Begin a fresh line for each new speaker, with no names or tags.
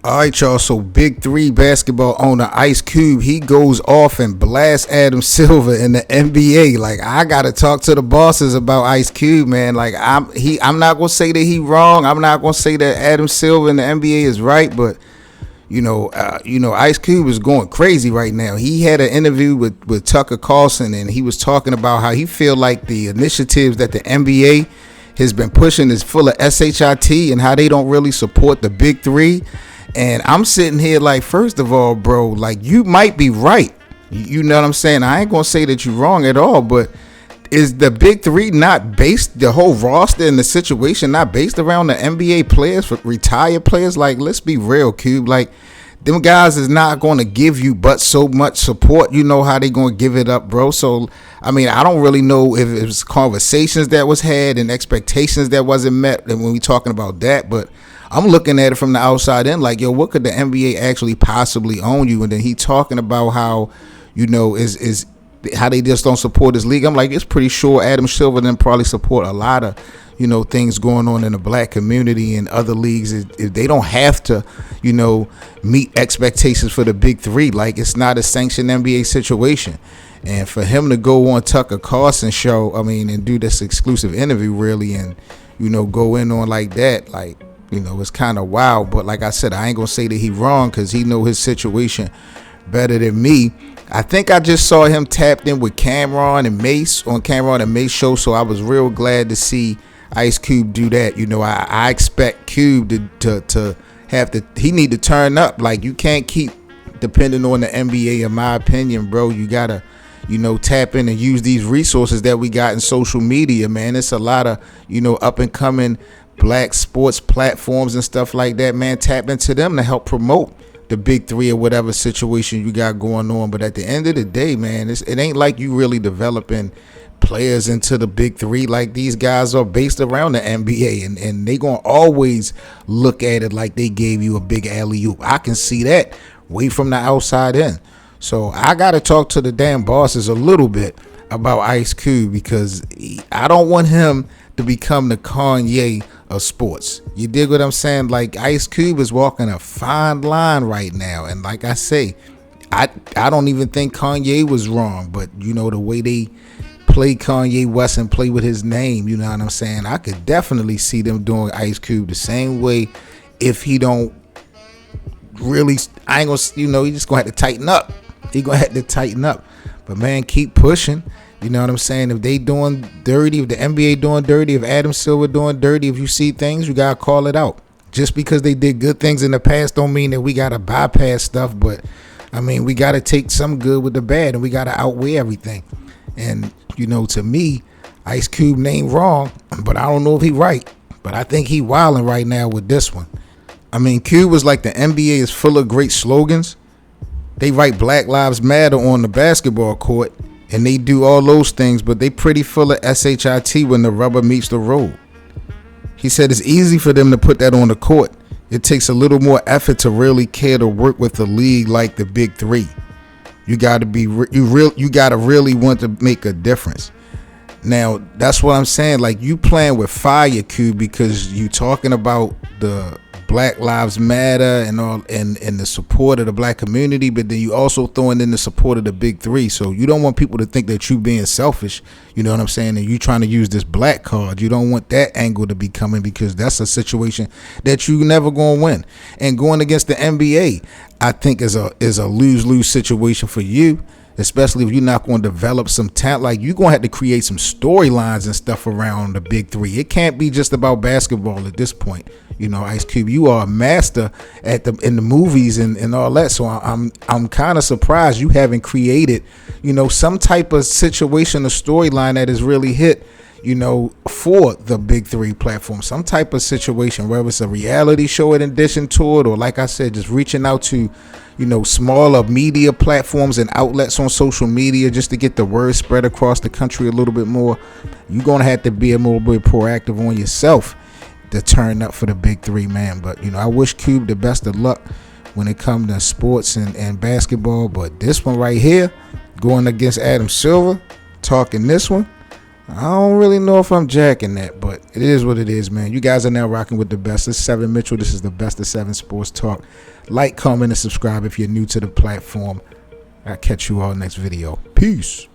All right, y'all. So, Big Three basketball owner Ice Cube, he goes off and blasts Adam Silver in the NBA. Like, I gotta talk to the bosses about Ice Cube, man. Like, I'm not gonna say that he wrong. I'm not gonna say that Adam Silver in the NBA is right, but Ice Cube is going crazy right now. He had an interview with Tucker Carlson, and he was talking about how he feel like the initiatives that the NBA has been pushing is full of shit and how they don't really support the Big Three. And I'm sitting here like, first of all, bro, like, you might be right. You know what I'm saying? I ain't gonna say that you're wrong at all, but is the Big Three not based, the whole roster and the situation not based around the NBA players, for retired players? Like, let's be real, Cube. Like, them guys is not going to give you but so much support. You know how they going to give it up, bro. So, I mean, I don't really know if it was conversations that was had and expectations that wasn't met, and when we talking about that, but I'm looking at it from the outside in, like, yo, what could the NBA actually possibly own you? And then he talking about how, is how they just don't support this league. I'm like, it's pretty sure Adam Silver then probably support a lot of, things going on in the black community and other leagues. If they don't have to, meet expectations for the Big Three. Like, it's not a sanctioned NBA situation. And for him to go on Tucker Carlson show, and do this exclusive interview really, and, go in on like that, like, it's kind of wild. But like I said, I ain't gonna say that he wrong, because he know his situation better than me. I think I just saw him tapped in with Cameron and Mace on Cameron and Mace show, so I was real glad to see Ice Cube do that. I expect Cube to have to, he need to turn up. Like, you can't keep depending on the NBA, in my opinion, bro. You gotta, tap in and use these resources that we got in social media, man. It's a lot of, up and coming black sports platforms and stuff like that, man. Tap into them to help promote the Big Three or whatever situation you got going on. But at the end of the day, man, it ain't like you really developing players into the Big Three. Like, these guys are based around the NBA, and they gonna always look at it like they gave you a big alley-oop. I can see that way from the outside in. So I gotta talk to the damn bosses a little bit about Ice Cube, because I don't want him to become the Kanye of sports. You dig what I'm saying? Like, Ice Cube is walking a fine line right now, and like I say, I don't even think Kanye was wrong, but the way they play Kanye West and play with his name, you know what I'm saying? I could definitely see them doing Ice Cube the same way. If he don't really, I ain't gonna, he just gonna have to tighten up. He gonna have to tighten up. But man, keep pushing. You know what I'm saying? If they doing dirty, if the NBA doing dirty, if Adam Silver doing dirty, if you see things, you gotta call it out. Just because they did good things in the past don't mean that we gotta bypass stuff. But we gotta take some good with the bad, and we gotta outweigh everything. And to me, Ice Cube name wrong, but I don't know if he right. But I think he wilding right now with this one. Cube was like, the NBA is full of great slogans. They write Black Lives Matter on the basketball court, and they do all those things, but they pretty full of shit when the rubber meets the road. He said it's easy for them to put that on the court. It takes a little more effort to really care to work with a league like the Big Three. You gotta really want to make a difference. Now, that's what I'm saying. Like, you playing with fire, Cube, because you talking about the Black Lives Matter and all, and the support of the black community, but then you also throwing in the support of the Big Three. So you don't want people to think that you being selfish, you know what I'm saying, and you trying to use this black card. You don't want that angle to be coming, because that's a situation that you never gonna win. And going against the NBA, I think is a lose-lose situation for you, especially if you're not going to develop some talent. Like, you're going to have to create some storylines and stuff around the Big Three. It can't be just about basketball at this point. Ice Cube, you are a master in the movies and all that. So I'm kind of surprised you haven't created, some type of situation or storyline that has really hit, for the Big Three platform. Some type of situation, whether it's a reality show in addition to it, or like I said, just reaching out to, smaller media platforms and outlets on social media just to get the word spread across the country a little bit more. You're going to have to be a little bit proactive on yourself to turn up for the Big Three, man. But, I wish Cube the best of luck when it comes to sports and basketball. But this one right here, going against Adam Silver, talking this one, I don't really know if I'm jacking that, but it is what it is, man. You guys are now rocking with the best. This is 7 Mitchell. This is the best of 7 Sports Talk. Like, comment, and subscribe if you're new to the platform. I'll catch you all next video. Peace.